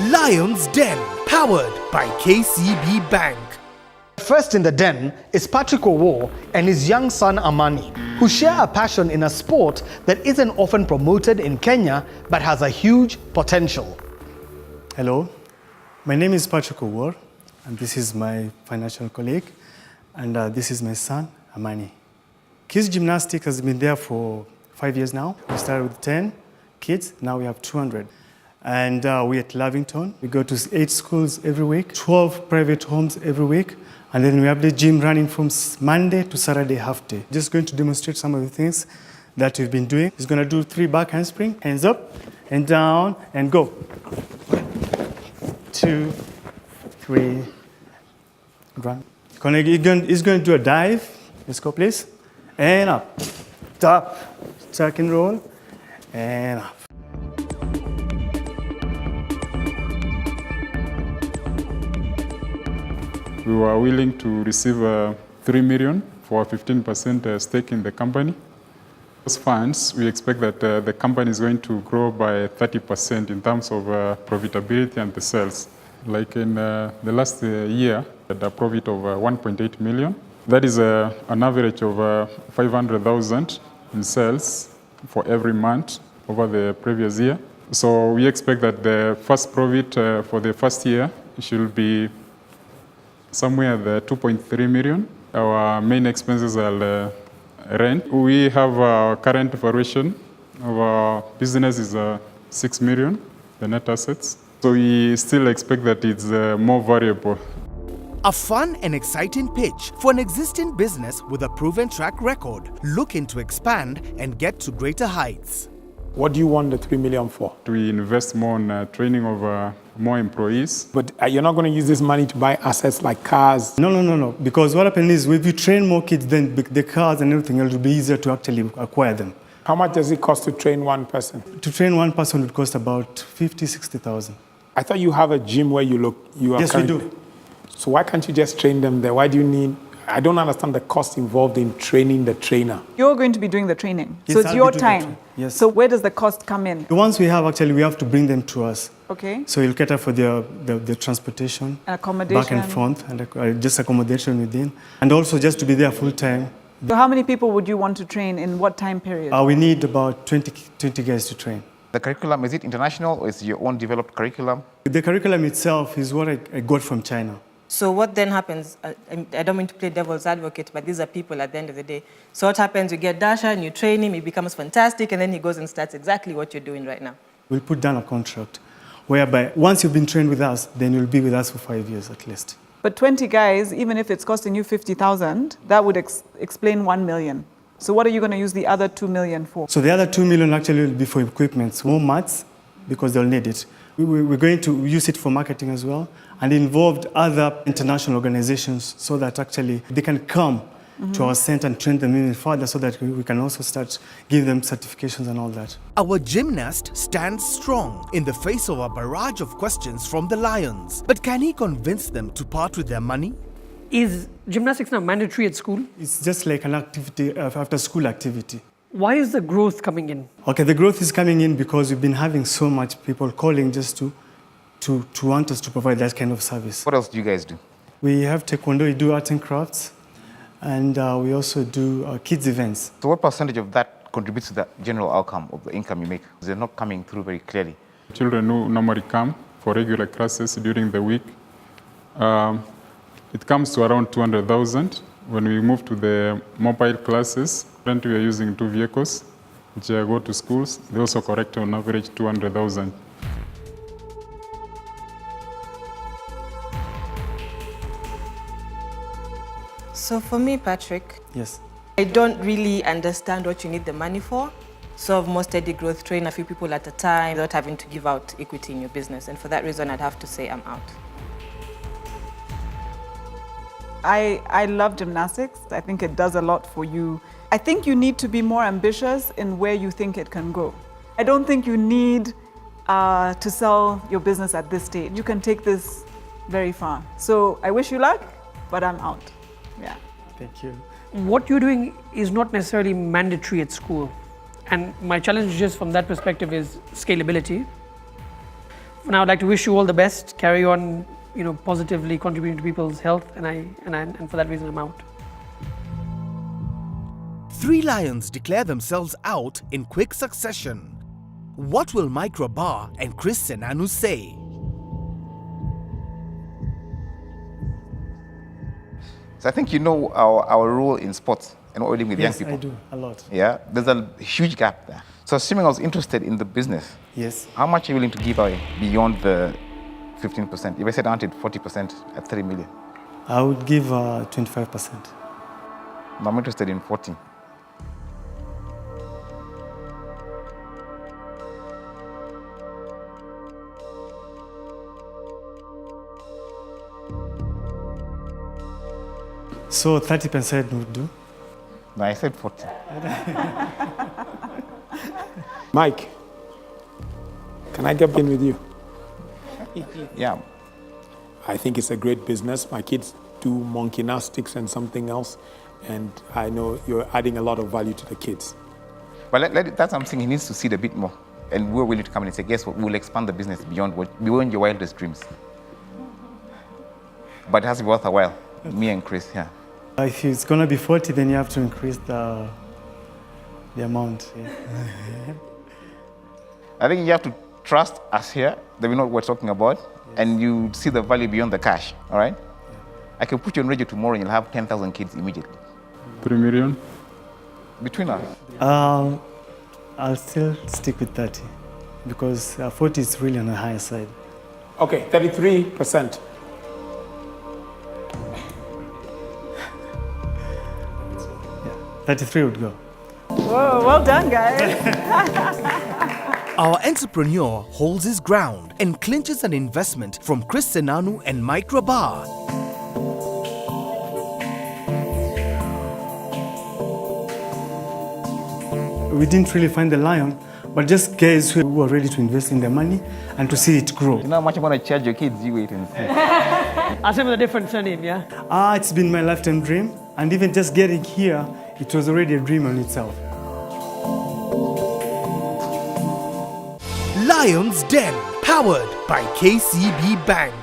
Lion's Den, powered by KCB Bank. First in the den is Patrick Owo and his young son Amani, who share a passion in a sport that isn't often promoted in Kenya but has a huge potential. Hello, my name is Patrick Owo, and this is my financial colleague, and this is my son Amani. Kids Gymnastics has been there for 5 years now. We started with 10 kids, now we have 200. And we're at Lavington. We go to 8 schools every week, 12 private homes every week. And then we have the gym running from Monday to Saturday half day. Just going to demonstrate some of the things that we've been doing. He's going to do 3 back handspring, hands up and down and go. 2, 3, run. He's going to do a dive. Let's go, please. And up, top, tuck and roll, and up. We were willing to receive 3 million for a 15% stake in the company. Those funds, we expect that the company is going to grow by 30% in terms of profitability and the sales. Like in the last year, the profit of 1.8 million. That is an average of 500,000 in sales for every month over the previous year. So we expect that the first profit for the first year should be somewhere at 2.3 million. Our main expenses are rent. We have a current valuation of our business is 6 million, the net assets. So we still expect that it's more variable. A fun and exciting pitch for an existing business with a proven track record, looking to expand and get to greater heights. What do you want the 3 million for? We invest more in training of more employees. But you're not going to use this money to buy assets like cars? No. Because what happens is if you train more kids, then the cars and everything, it will be easier to actually acquire them. How much does it cost to train one person? To train one person would cost about 50,000-60,000. I thought you have a gym where you are Yes, we do. So why can't you just train them there? Why do you need... I don't understand the cost involved in training the trainer. You're going to be doing the training. Yes, so it's I'll your be doing the time. Yes. So where does the cost come in? The ones we have, actually, we have to bring them to us. Okay. So you'll cater for the transportation, Accommodation. back and forth, and just accommodation within. And also just to be there full time. So how many people would you want to train in what time period? We need about 20 guys to train. The curriculum, is it international or is it your own developed curriculum? The curriculum itself is what I got from China. So what then happens, I don't mean to play devil's advocate, but these are people at the end of the day. So what happens, you get Dasha and you train him, he becomes fantastic, and then he goes and starts exactly what you're doing right now. We'll put down a contract whereby once you've been trained with us, then you'll be with us for 5 years at least. But 20 guys, even if it's costing you 50,000, that would explain 1 million. So what are you going to use the other 2 million for? So the other 2 million actually will be for equipment, more mats, because they'll need it. We're going to use it for marketing as well, and involved other international organizations so that actually they can come to our center and train them even further so that we can also start giving them certifications and all that. Our gymnast stands strong in the face of a barrage of questions from the Lions. But can he convince them to part with their money? Is gymnastics now mandatory at school? It's just like an activity, after school activity. Why is the growth coming in? Okay, the growth is coming in because we've been having so much people calling just to want us to provide that kind of service. What else do you guys do? We have taekwondo, we do arts and crafts, and we also do kids events. So what percentage of that contributes to the general outcome of the income you make? They're not coming through very clearly. Children who normally come for regular classes during the week, it comes to around 200,000. When we move to the mobile classes, currently we are using 2 vehicles which go to schools. They also collect on average 200,000. So for me, Patrick, Yes. I don't really understand what you need the money for. So more steady growth, train a few people at a time without having to give out equity in your business. And for that reason, I'd have to say I'm out. I love gymnastics. I think it does a lot for you. I think you need to be more ambitious in where you think it can go. I don't think you need to sell your business at this stage. You can take this very far. So I wish you luck, but I'm out. Yeah. Thank you. What you're doing is not necessarily mandatory at school. And my challenge just from that perspective is scalability. For now, I'd like to wish you all the best. Carry on, positively contributing to people's health, and for that reason, I'm out. 3 lions declare themselves out in quick succession. What will Mike Rabar and Chris Senanu say? So I think you know our role in sports and what we're doing with young Yes, people. I do, a lot. Yeah, there's a huge gap there. So assuming I was interested in the business, Yes. how much are you willing to give away beyond the 15%? If I said I wanted 40% at 3 million, I would give 25%. I'm interested in 40. So 30% would do. No, I said 40. Mike, can I get in with you? Yeah. I think it's a great business. My kids do monkey-nastics and something else, and I know you're adding a lot of value to the kids. But that's something he needs to see it a bit more. And we're willing to come in and say, guess what, we'll expand the business beyond your wildest dreams. But it has to be worth a while. Me and Chris, yeah. If it's going to be 40, then you have to increase the amount. Yeah. I think you have to trust us here that we know what we're talking about, and you see the value beyond the cash, all right? Yeah. I can put you on radio tomorrow and you'll have 10,000 kids immediately. 3 million? Between us? I'll still stick with 30 because 40 is really on the higher side. Okay, 33%. Yeah, 33 would go. Whoa, well done, guys. Our entrepreneur holds his ground and clinches an investment from Chris Senanu and Mike Rabar. We didn't really find the lion, but just guys who were ready to invest in their money and to see it grow. You know how much I'm going to charge your kids? You wait and see. I'll say with a different surname, yeah? It's been my lifetime dream, and even just getting here, it was already a dream on itself. Lion's Den, powered by KCB Bank.